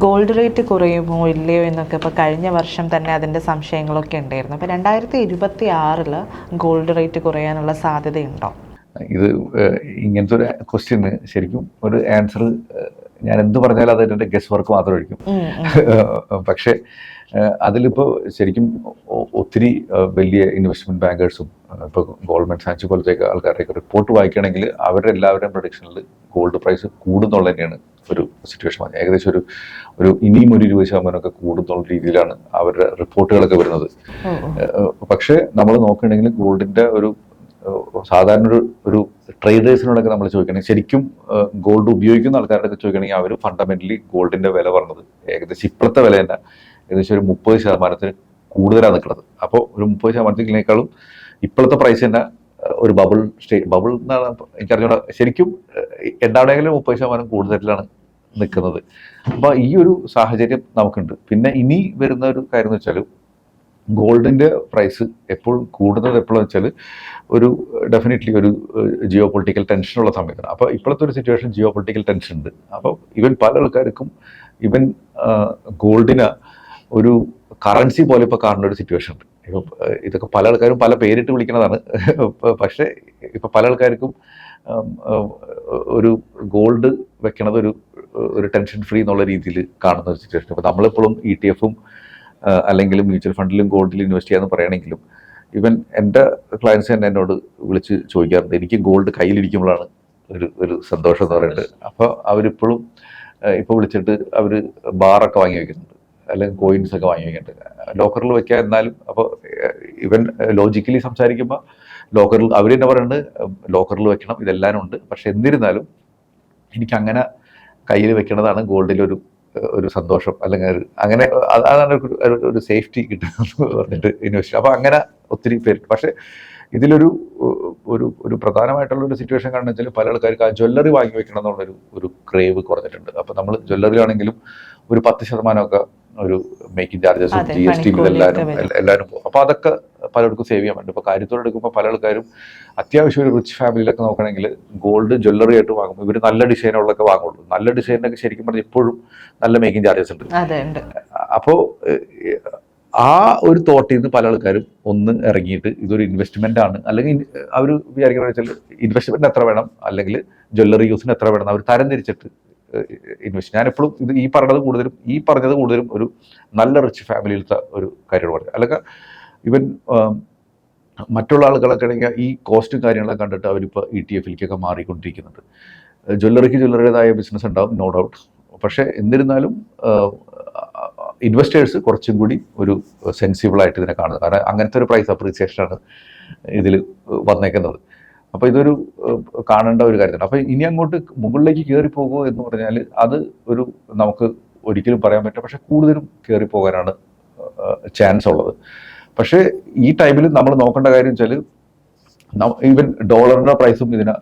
Gold rate കുറയുമോ ഇല്ലയോ എന്നൊക്കെ ഇപ്പോൾ കഴിഞ്ഞ വർഷം തന്നെ അതിൻ്റെ സംശയങ്ങളൊക്കെ ഉണ്ടായിരുന്നു. അപ്പോൾ 2026 ഗോൾഡ് റേറ്റ് കുറയാനുള്ള സാധ്യതയുണ്ടോ? ഇത് ഇങ്ങനത്തെ ഒരു ക്വസ്റ്റ്യന് ശരിക്കും ഒരു ആൻസർ ഞാൻ എന്ത് പറഞ്ഞാലും അത് എൻ്റെ ഗസ് വർക്ക് മാത്രമായിരിക്കും. പക്ഷേ അതിലിപ്പോൾ ശരിക്കും ഒത്തിരി വലിയ ഇൻവെസ്റ്റ്മെൻറ്റ് ബാങ്കേഴ്സും ഇപ്പോൾ ഗോൾഡ്മാൻ സാക്സ് പോലത്തെ ആൾക്കാരുടെയൊക്കെ റിപ്പോർട്ട് വായിക്കുകയാണെങ്കിൽ അവരുടെ എല്ലാവരുടെയും പ്രൊഡിക്ഷനിൽ ഗോൾഡ് പ്രൈസ് കൂടുന്നുള്ള തന്നെയാണ് ഒരു സിറ്റുവേഷൻ. ഏകദേശം ഒരു ഇനിയും ഒരു 20% കൂടുന്നുള്ള രീതിയിലാണ് അവരുടെ റിപ്പോർട്ടുകളൊക്കെ വരുന്നത്. പക്ഷേ നമ്മൾ നോക്കുകയാണെങ്കിൽ ഗോൾഡിൻ്റെ ഒരു സാധാരണ ഒരു ട്രേഡേഴ്സിനോടൊക്കെ നമ്മൾ ചോദിക്കുകയാണെങ്കിൽ, ശരിക്കും ഗോൾഡ് ഉപയോഗിക്കുന്ന ആൾക്കാരോടൊക്കെ ചോദിക്കുകയാണെങ്കിൽ അവർ ഫണ്ടമെന്റലി ഗോൾഡിന്റെ വില പറഞ്ഞത് ഏകദേശം ഇപ്പോഴത്തെ വില തന്നെ ഏകദേശം ഒരു 30% കൂടുതലാണ് നിൽക്കുന്നത്. അപ്പോൾ ഒരു 30%-ത്തിനേക്കാളും ഇപ്പോഴത്തെ പ്രൈസ് തന്നെ ഒരു ബബിൾ എന്നാണ് എനിക്കറിഞ്ഞൂടാ, ശരിക്കും എന്താണെങ്കിലും 30% കൂടുതലാണ് നിൽക്കുന്നത്. അപ്പോൾ ഈ ഒരു സാഹചര്യം നമുക്കുണ്ട്. പിന്നെ ഇനി വരുന്ന ഒരു കാര്യം എന്ന് വെച്ചാൽ ഗോൾഡിൻ്റെ പ്രൈസ് എപ്പോഴും കൂടുന്നത് എപ്പോഴെന്ന് വെച്ചാൽ ഒരു ഡെഫിനറ്റ്ലി ഒരു ജിയോ പൊളിറ്റിക്കൽ ടെൻഷനുള്ള സമയത്താണ്. അപ്പോൾ ഇപ്പോഴത്തെ ഒരു സിറ്റുവേഷൻ ജിയോ പൊളിറ്റിക്കൽ ടെൻഷൻ ഉണ്ട്. അപ്പോൾ ഇവൻ പല ആൾക്കാർക്കും ഇവൻ ഗോൾഡിന് ഒരു കറൻസി പോലെ ഇപ്പോൾ കാണുന്ന ഒരു സിറ്റുവേഷൻ ഉണ്ട്. ഇപ്പം ഇതൊക്കെ പല ആൾക്കാരും പല പേരിട്ട് വിളിക്കുന്നതാണ്. പക്ഷേ ഇപ്പം പല ആൾക്കാർക്കും ഒരു ഗോൾഡ് വെക്കണത് ഒരു ടെൻഷൻ ഫ്രീ എന്നുള്ള രീതിയിൽ കാണുന്ന ഒരു സിറ്റുവേഷൻ. ഇപ്പോൾ നമ്മളെപ്പോഴും ETF-ഉം അല്ലെങ്കിൽ മ്യൂച്വൽ ഫണ്ടിലും ഗോൾഡിലും ഇൻവെസ്റ്റ് ചെയ്യാന്ന് പറയണമെങ്കിലും ഇവൻ എൻ്റെ ക്ലയൻസ് തന്നെ എന്നോട് വിളിച്ച് ചോദിക്കാറുണ്ട്, എനിക്ക് ഗോൾഡ് കയ്യിലിരിക്കുമ്പോഴാണ് ഒരു സന്തോഷം എന്ന് പറയുന്നത്. അപ്പോൾ അവരിപ്പോഴും ഇപ്പോൾ വിളിച്ചിട്ട് അവർ ബാറൊക്കെ വാങ്ങി വയ്ക്കുന്നുണ്ട്, അല്ലെങ്കിൽ കോയിൻസ് ഒക്കെ വാങ്ങി വയ്ക്കുന്നുണ്ട്, ലോക്കറിൽ വയ്ക്കുക. എന്നാലും അപ്പോൾ ഇവൻ ലോജിക്കലി സംസാരിക്കുമ്പോൾ ലോക്കറിൽ അവർ തന്നെ പറയുന്നത് ലോക്കറിൽ വെക്കണം, ഇതെല്ലാവരും ഉണ്ട്. പക്ഷെ എന്നിരുന്നാലും എനിക്കങ്ങനെ കയ്യിൽ വെക്കണതാണ് ഗോൾഡിലൊരു സന്തോഷം, അല്ലെങ്കിൽ അങ്ങനെ അതാണ് ഒരു സേഫ്റ്റി കിട്ടുന്നത് പറഞ്ഞിട്ട് ഇൻവെസ്റ്റ്. അപ്പോൾ അങ്ങനെ ഒത്തിരി പേര്. പക്ഷേ ഇതിലൊരു ഒരു പ്രധാനമായിട്ടുള്ള ഒരു സിറ്റുവേഷൻ കാണുന്ന വെച്ചാൽ പല ആൾക്കാർക്ക് ആ ജ്വല്ലറി വാങ്ങി വെക്കണം എന്നുള്ളൊരു ക്രേവ് കുറഞ്ഞിട്ടുണ്ട്. അപ്പോൾ നമ്മൾ ജ്വല്ലറി ആണെങ്കിലും ഒരു 10% ഒരു മേക്കിംഗ് ചാർജസും GST എല്ലാവരും പോകും. അപ്പോൾ അതൊക്കെ പലർക്കും സേവ് ചെയ്യാൻ പറ്റും. ഇപ്പോൾ കാര്യത്തോടെ എടുക്കുമ്പോൾ പല ആൾക്കാരും അത്യാവശ്യം ഒരു റിച്ച് ഫാമിലിയിലൊക്കെ നോക്കണമെങ്കിൽ ഗോൾഡ് ജ്വല്ലറി ആയിട്ട് വാങ്ങും. ഇവർ നല്ല ഡിസൈനുകളൊക്കെ വാങ്ങുള്ളൂ. നല്ല ഡിസൈനൊക്കെ ശരിക്കും പറഞ്ഞാൽ ഇപ്പോഴും നല്ല മേക്കിംഗ് ചാർജസ് ഉണ്ട്. അപ്പോൾ ആ ഒരു തോട്ടിൽ നിന്ന് പല ആൾക്കാരും ഒന്ന് ഇറങ്ങിയിട്ട് ഇതൊരു ഇൻവെസ്റ്റ്മെന്റ് ആണ്, അല്ലെങ്കിൽ അവർ വിചാരിക്കുന്നത് വെച്ചാൽ ഇൻവെസ്റ്റ്മെന്റ് എത്ര വേണം, അല്ലെങ്കിൽ ജ്വല്ലറി യൂസിന് എത്ര വേണം, അവർ തരം തിരിച്ചിട്ട് ഇൻവെസ്റ്റ്. ഞാനെപ്പോഴും ഈ പറഞ്ഞത് കൂടുതലും ഒരു നല്ല റിച്ച് ഫാമിലിയിലത്തെ ഒരു കാര്യമാണ് പറഞ്ഞത്. അല്ലെങ്കിൽ ഇവൻ മറ്റുള്ള ആളുകളൊക്കെ ആണെങ്കിൽ ഈ കോസ്റ്റും കാര്യങ്ങളൊക്കെ കണ്ടിട്ട് അവരിപ്പോൾ ETF-ലേക്കൊക്കെ മാറിക്കൊണ്ടിരിക്കുന്നുണ്ട്. ജ്വല്ലറിക്ക് ജ്വല്ലറിയുടേതായ ബിസിനസ് ഉണ്ടാവും, നോ ഡൗട്ട്. പക്ഷേ എന്നിരുന്നാലും ഇൻവെസ്റ്റേഴ്സ് കുറച്ചും കൂടി ഒരു സെൻസിബിളായിട്ട് ഇതിനെ കാണുന്നത്. കാരണം അങ്ങനത്തെ ഒരു പ്രൈസ് അപ്രീസിയേഷനാണ് ഇതിൽ വന്നേക്കുന്നത്. അപ്പോൾ ഇതൊരു കാണേണ്ട ഒരു കാര്യമാണ്. അപ്പോൾ ഇനി അങ്ങോട്ട് മുകളിലേക്ക് കയറിപ്പോകുമോ എന്ന് പറഞ്ഞാൽ അത് നമുക്ക് ഒരിക്കലും പറയാൻ പറ്റില്ല. പക്ഷെ കൂടുതലും കയറിപ്പോകാനാണ് ചാൻസ് ഉള്ളത്. പക്ഷേ ഈ ടൈമിൽ നമ്മൾ നോക്കേണ്ട കാര്യം വെച്ചാൽ ഈവൻ ഡോളറിൻ്റെ പ്രൈസും ഇതിനെ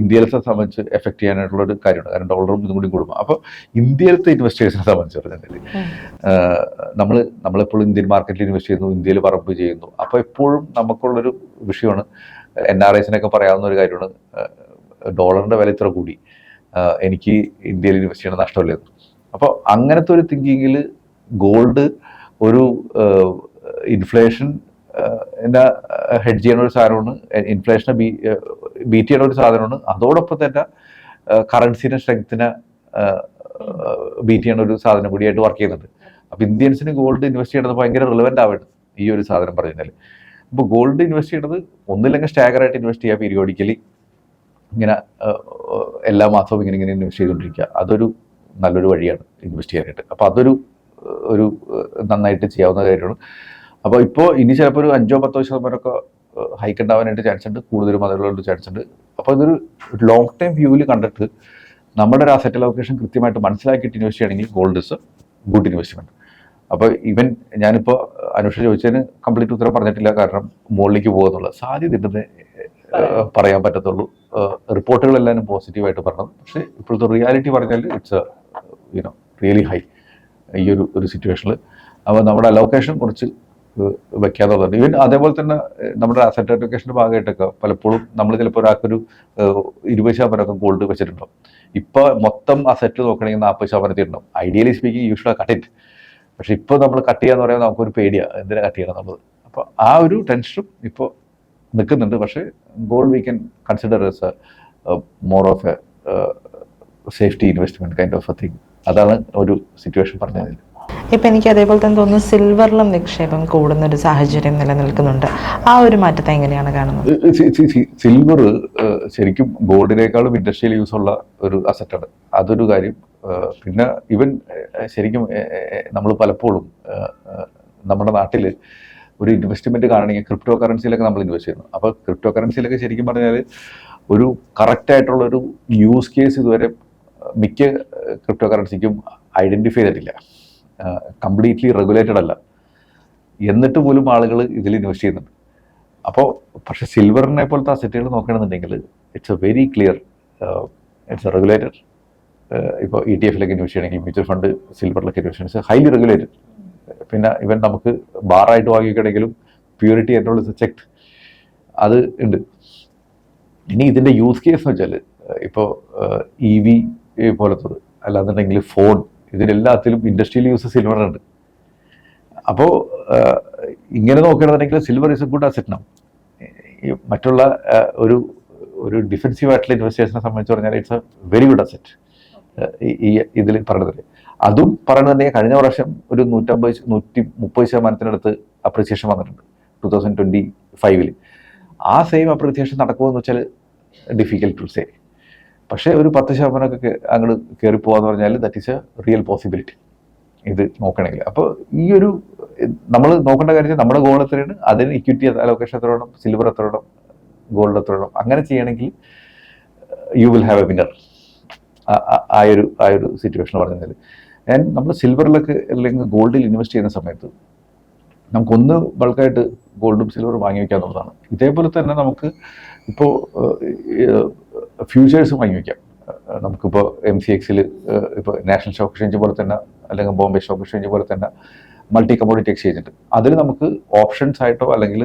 ഇന്ത്യയിലത്തെ സംബന്ധിച്ച് എഫക്ട് ചെയ്യാനായിട്ടുള്ള ഒരു കാര്യമാണ്. കാരണം ഡോളറും ഇതും കൂടി കൂടുമ്പോൾ അപ്പോൾ ഇന്ത്യയിലത്തെ ഇൻവെസ്റ്റേഴ്സിനെ സംബന്ധിച്ച് പറഞ്ഞിട്ടുണ്ടെങ്കിൽ നമ്മളെപ്പോഴും ഇന്ത്യൻ മാർക്കറ്റിൽ ഇൻവെസ്റ്റ് ചെയ്യുന്നു, ഇന്ത്യയിൽ പറമ്പ് ചെയ്യുന്നു. അപ്പോൾ എപ്പോഴും നമുക്കുള്ളൊരു വിഷയമാണ്, NRIസിനൊക്കെ പറയാവുന്ന ഒരു കാര്യമാണ്, ഡോളറിൻ്റെ വില ഇത്ര കൂടി, എനിക്ക് ഇന്ത്യയിൽ ഇൻവെസ്റ്റ് ചെയ്യണ നഷ്ടമില്ലെന്ന്. അപ്പോൾ അങ്ങനത്തെ ഒരു തിങ്കിങ്ങിൽ ഗോൾഡ് ഒരു ഇൻഫ്ലേഷൻ ഹെഡ്ജ് ചെയ്യുന്ന ഒരു സാധനമാണ്, ഇൻഫ്ലേഷനെ ബീറ്റ് ചെയ്യുന്ന ഒരു സാധനമാണ്. അതോടൊപ്പം തന്നെ കറൻസിയുടെ സ്ട്രെങ്ത്തിനെ ബീറ്റ് ചെയ്യുന്ന ഒരു സാധനം കൂടിയായിട്ട് വർക്ക് ചെയ്യുന്നുണ്ട്. അപ്പോൾ ഇന്ത്യൻസിന് ഗോൾഡ് ഇൻവെസ്റ്റ് ചെയ്യുന്നത് ഭയങ്കര റിലവൻ്റ് ആവുന്നുണ്ട് ഈ ഒരു സാധനം പറഞ്ഞാൽ. ഇപ്പോൾ ഗോൾഡ് ഇൻവെസ്റ്റ് ചെയ്യുന്നത് ഒന്നില്ലെങ്കിൽ സ്റ്റാഗറായിട്ട് ഇൻവെസ്റ്റ് ചെയ്യുക, പീരിയോഡിക്കലി ഇങ്ങനെ എല്ലാ മാസവും ഇങ്ങനെ ഇൻവെസ്റ്റ് ചെയ്തുകൊണ്ടിരിക്കുക. അതൊരു നല്ലൊരു വഴിയാണ് ഇൻവെസ്റ്റ് ചെയ്യാനായിട്ട്. അപ്പോൾ അതൊരു നന്നായിട്ട് ചെയ്യാവുന്ന കാര്യമാണ്. അപ്പോൾ ഇപ്പോൾ ഇനി ചിലപ്പോൾ ഒരു 5-10% ഹൈക്ക് ഉണ്ടാവാനായിട്ട് ചാൻസ് ഉണ്ട്, കൂടുതലും അതിലുള്ള ചാൻസ് ഉണ്ട്. അപ്പോൾ ഇതൊരു ലോങ് ടൈം വ്യൂവിൽ കണ്ടിട്ട് നമ്മുടെ ഒരു അസറ്റ് അലോക്കേഷൻ കൃത്യമായിട്ട് മനസ്സിലാക്കിയിട്ട് ഇൻവെസ്റ്റ് ചെയ്യണമെങ്കിൽ ഗോൾഡ് ഇസ് ഗുഡ് ഇൻവെസ്റ്റ്മെൻറ്റ്. അപ്പോൾ ഈവൻ ഞാനിപ്പോൾ അനുഷ ചോദിച്ചതിന് കംപ്ലീറ്റ് ഉത്തരം പറഞ്ഞിട്ടില്ല, കാരണം മുകളിലേക്ക് പോകുന്നുള്ള സാധ്യത ഉണ്ടെന്ന് പറയാൻ പറ്റത്തുള്ളൂ. റിപ്പോർട്ടുകളെല്ലാം പോസിറ്റീവായിട്ട് പറഞ്ഞത്. പക്ഷേ ഇപ്പോഴത്തെ റിയാലിറ്റി പറഞ്ഞാൽ ഇറ്റ്സ് റിയലി ഹൈ ഈ ഒരു സിറ്റുവേഷനിൽ. അപ്പോൾ നമ്മുടെ അലോക്കേഷൻ കുറച്ച് വെക്കാന്നുള്ളത്. ഈവൻ അതേപോലെ തന്നെ നമ്മുടെ അസറ്റ് അലോക്കേഷൻ്റെ ഭാഗമായിട്ടൊക്കെ പലപ്പോഴും നമ്മൾ ചിലപ്പോൾ ഒരാൾക്കൊരു 20% ഗോൾഡ് വെച്ചിട്ടുണ്ടാവും. ഇപ്പോൾ മൊത്തം ആ സെറ്റ് നോക്കണമെങ്കിൽ 40% ഉണ്ടാവും. Ideally speaking you should cut it. പക്ഷെ ഇപ്പോൾ നമ്മൾ കട്ട് ചെയ്യാന്ന് പറയുമ്പോൾ നമുക്കൊരു പേടിയാണ്, എന്തിനാ കട്ട് ചെയ്യണം എന്നുള്ളത്. അപ്പോൾ ആ ഒരു ടെൻഷനും ഇപ്പോൾ നിൽക്കുന്നുണ്ട്. പക്ഷേ gold we can consider S more of A safety investment kind of A thing. അതാണ് ഒരു സിറ്റുവേഷൻ പറഞ്ഞതിൽ. ഇപ്പം എനിക്ക് അതേപോലെ തന്നെ തോന്നുന്നു സിൽവറിലും നിക്ഷേപം കൂടുന്ന ഒരു സാഹചര്യം നിലനിൽക്കുന്നുണ്ട്. ആ ഒരു മാറ്റത്തെ എങ്ങനെയാണ് കാണുന്നത്? സിൽവർ ശരിക്കും ഗോൾഡിനേക്കാളും ഇൻഡസ്ട്രിയൽ യൂസ് ഉള്ള ഒരു അസറ്റാണ്. അതൊരു കാര്യം. പിന്നെ ഇവൻ ശരിക്കും നമ്മൾ പലപ്പോഴും നമ്മുടെ നാട്ടിൽ ഒരു ഇൻവെസ്റ്റ്മെന്റ് കാണണമെങ്കിൽ ക്രിപ്റ്റോ കറൻസിയിലൊക്കെ നമ്മൾ ഇൻവെസ്റ്റ് ചെയ്യുന്നു. അപ്പോൾ ക്രിപ്റ്റോ കറൻസിയിലൊക്കെ ശരിക്കും പറഞ്ഞാൽ ഒരു കറക്റ്റ് ആയിട്ടുള്ള ഒരു യൂസ് കേസ് ഇതുവരെ മിക്ക ക്രിപ്റ്റോ കറൻസിക്കും ഐഡന്റിഫൈ ചെയ്തിട്ടില്ല. കംപ്ലീറ്റ്ലി റെഗുലേറ്റഡ് അല്ല, എന്നിട്ട് പോലും ആളുകൾ ഇതിൽ ഇൻവെസ്റ്റ് ചെയ്യുന്നുണ്ട്. അപ്പോൾ പക്ഷേ സിൽവറിനെ പോലത്തെ അസറ്റുകൾ നോക്കണമെന്നുണ്ടെങ്കിൽ it's a very clear, it's a regulated. ഇപ്പോൾ ETF-ലേക്ക് ഇൻവെസ്റ്റ് ചെയ്യണമെങ്കിൽ മ്യൂച്വൽ ഫണ്ട് സിൽവറിലൊക്കെ ഇൻവെസ്റ്റ് ചെയ്യണമെങ്കിൽ ഹൈലി റെഗുലേറ്റഡ്. പിന്നെ ഇവൻ നമുക്ക് ബാറായിട്ട് വാങ്ങിക്കണമെങ്കിലും പ്യൂരിറ്റി എന്നുള്ള ചെക്ട് അത് ഉണ്ട്. ഇനി ഇതിൻ്റെ യൂസ് കേസ് എന്ന് വെച്ചാൽ ഇപ്പോൾ EV പോലത്തത്, അല്ലാന്നുണ്ടെങ്കിൽ ഫോൺ, ഇതിലെല്ലാത്തിലും ഇൻഡസ്ട്രിയൽ യൂസ് സിൽവർ ഉണ്ട്. അപ്പോൾ ഇങ്ങനെ നോക്കുകയാണെന്നുണ്ടെങ്കിൽ silver is A good asset now. മറ്റുള്ള ഒരു ഒരു ഡിഫെൻസീവ് ആയിട്ടുള്ള ഇൻവെസ്റ്റേഴ്സിനെ സംബന്ധിച്ച് പറഞ്ഞാൽ it's a very good asset. ഈ ഇതിൽ പറയുന്നത് അതും പറയുന്നുണ്ടെങ്കിൽ കഴിഞ്ഞ വർഷം ഒരു 150-130% അപ്രിസിയേഷൻ വന്നിട്ടുണ്ട് 2025. ആ സെയിം അപ്രിസിയേഷൻ നടക്കുമെന്ന് വെച്ചാൽ ഡിഫിക്കൽട്ട് ടു സേ. പക്ഷേ ഒരു 10% അങ്ങോട്ട് കയറി പോകാന്ന് പറഞ്ഞാൽ that is A real possibility ഇത് നോക്കണമെങ്കിൽ. അപ്പോൾ ഈ ഒരു നമ്മൾ നോക്കേണ്ട കാര്യം നമ്മുടെ ഗോൾ എത്രയാണ്, അതിന് ഇക്വിറ്റി അലോക്കേഷൻ എത്ര വേണം, സിൽവർ എത്ര വേണം, ഗോൾഡ് എത്ര വേണം, അങ്ങനെ ചെയ്യണമെങ്കിൽ you will have A winner. ആ ഒരു സിറ്റുവേഷൻ പറഞ്ഞാൽ ആൻഡ് നമ്മൾ സിൽവറിലൊക്കെ അല്ലെങ്കിൽ ഗോൾഡിൽ ഇൻവെസ്റ്റ് ചെയ്യുന്ന സമയത്ത് നമുക്കൊന്ന് ബൾക്കായിട്ട് ഗോൾഡും സിൽവറും വാങ്ങി വയ്ക്കാവുന്നതാണ്. ഇതേപോലെ തന്നെ നമുക്ക് ഇപ്പോൾ ഫ്യൂച്ചേഴ്സും വാങ്ങി വയ്ക്കാം. നമുക്കിപ്പോൾ MCX-ൽ ഇപ്പോൾ നാഷണൽ സ്റ്റോക്ക് എക്സ്ചേഞ്ച് പോലെ തന്നെ അല്ലെങ്കിൽ ബോംബെ സ്റ്റോക്ക് എക്സ്ചേഞ്ച് പോലെ തന്നെ മൾട്ടി കമ്മോഡിറ്റി എക്സ്ചേഞ്ച് ഉണ്ട്. അതിൽ നമുക്ക് ഓപ്ഷൻസ് ആയിട്ടോ അല്ലെങ്കിൽ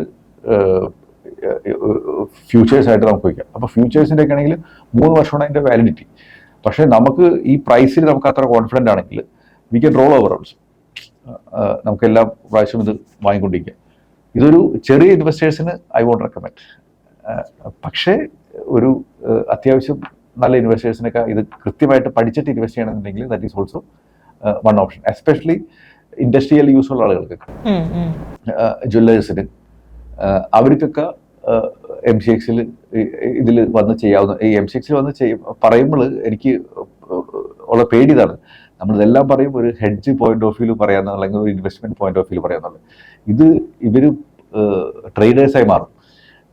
ഫ്യൂച്ചേഴ്സ് ആയിട്ട് നമുക്ക് വയ്ക്കാം. അപ്പോൾ ഫ്യൂച്ചേഴ്സിൻ്റെ ഒക്കെ ആണെങ്കിൽ 3 വർഷമാണ് അതിൻ്റെ വാലിഡിറ്റി. പക്ഷേ നമുക്ക് ഈ പ്രൈസിൽ നമുക്ക് അത്ര കോൺഫിഡൻ്റ് ആണെങ്കിൽ we can roll over also. നമുക്ക് എല്ലാ പ്രാവശ്യവും ഇത് വാങ്ങിക്കൊണ്ടിരിക്കാം. ഇതൊരു ചെറിയ ഇൻവെസ്റ്റേഴ്സിന് ഐ വോണ്ട് റെക്കമെൻഡ്. പക്ഷേ ഒരു അത്യാവശ്യം നല്ല ഇൻവെസ്റ്റേഴ്സിനൊക്കെ ഇത് കൃത്യമായിട്ട് പഠിച്ചിട്ട് ഇൻവെസ്റ്റ് ചെയ്യണമെന്നുണ്ടെങ്കിൽ that is also one option. Especially industrial use ഉള്ള ആളുകൾക്ക്, ജ്വല്ലേഴ്സിന്, അവർക്കൊക്കെ MCX-ൽ ഇതിൽ വന്ന് ചെയ്യാവുന്ന. ഈ MCX-ൽ വന്ന് പറയുമ്പോൾ എനിക്ക് ഉള്ള പേടി ഇതാണ്, നമ്മളിതെല്ലാം പറയും ഒരു ഹെഡ്ജ് പോയിന്റ് ഓഫ് വ്യൂ പറയാമെന്ന്, അല്ലെങ്കിൽ ഒരു ഇൻവെസ്റ്റ്മെന്റ് പോയിന്റ് ഓഫ് വ്യൂ പറയാമെന്നുള്ളത്. ഇത് ഇവർ ട്രേഡേഴ്സായി മാറും.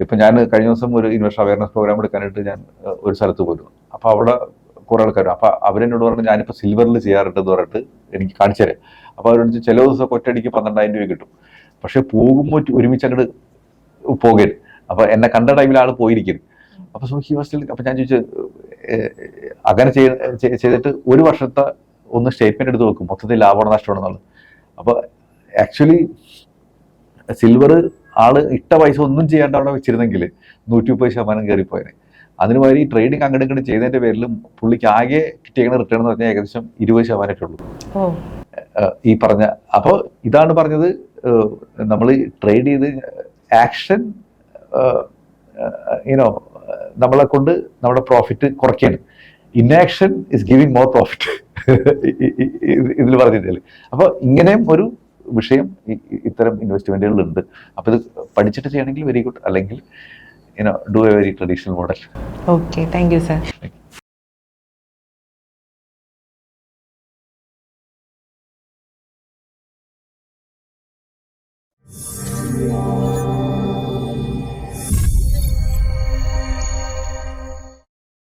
ഇപ്പം ഞാൻ കഴിഞ്ഞ ദിവസം ഒരു ഇൻവെസ്റ്റർ അവയർനെസ് പ്രോഗ്രാം എടുക്കാനായിട്ട് ഞാൻ ഒരു സ്ഥലത്ത് പോയിരുന്നു. അപ്പോൾ അവിടെ കുറേ ആൾക്കാർ, അപ്പോൾ അവരെന്നോട് പറഞ്ഞു ഞാനിപ്പോൾ സിൽവറിൽ ചെയ്യാറുണ്ടെന്ന് പറഞ്ഞിട്ട് എനിക്ക് കാണിച്ചു തരാം. അപ്പോൾ അവരോട് ചില ദിവസം ഒറ്റയടിക്ക് 12,000 രൂപ കിട്ടും. പക്ഷെ പോകുമ്പോൾ ഒരുമിച്ച് അങ്ങോട്ട് പോകരുത്. അപ്പോൾ എന്നെ കണ്ട ടൈമിൽ ആൾ പോയിരിക്കുന്നു. അപ്പോൾ സോ ഹി വാസ് സ്റ്റിൽ. അപ്പോൾ ഞാൻ ചോദിച്ചു അങ്ങനെ ചെയ്തിട്ട് ഒരു വർഷത്തെ ഒന്ന് സ്റ്റേറ്റ്മെന്റ് എടുത്ത് നോക്കും മൊത്തത്തിൽ ലാഭമാണോ നഷ്ടമാണെന്നുള്ളത്. അപ്പോൾ ആക്ച്വലി സിൽവർ ആള് ഇട്ട പൈസ ഒന്നും ചെയ്യാണ്ട് അവിടെ വെച്ചിരുന്നെങ്കിൽ 130% കയറിപ്പോയത്. അതിന് മാതിരി ട്രേഡിങ് അങ്ങോട്ട് ഇങ്ങോട്ട് ചെയ്തതിന്റെ പേരിലും പുള്ളിക്ക് ആകെ കിട്ടിയ റിട്ടേൺ എന്ന് പറഞ്ഞാൽ ഏകദേശം 20% ഉള്ളൂ ഈ പറഞ്ഞ. അപ്പോൾ ഇതാണ് പറഞ്ഞത്, നമ്മൾ ട്രേഡ് ചെയ്ത് ആക്ഷൻ യുനോ നമ്മളെ കൊണ്ട് നമ്മുടെ പ്രോഫിറ്റ് കുറയ്ക്കുകയാണ്. Inaction is giving more profit ഇതിൽ പറഞ്ഞിട്ടില്ല. അപ്പോൾ ഇങ്ങനെയും ഒരു വിഷയം ഇത്തരം ഇൻവെസ്റ്റ്മെന്റുകളുണ്ട്. അപ്പോൾ ഇത് പഠിച്ചിട്ട് ചെയ്യണമെങ്കിൽ വെരി ഗുഡ്, അല്ലെങ്കിൽ do A very traditional model. Okay, thank you sir.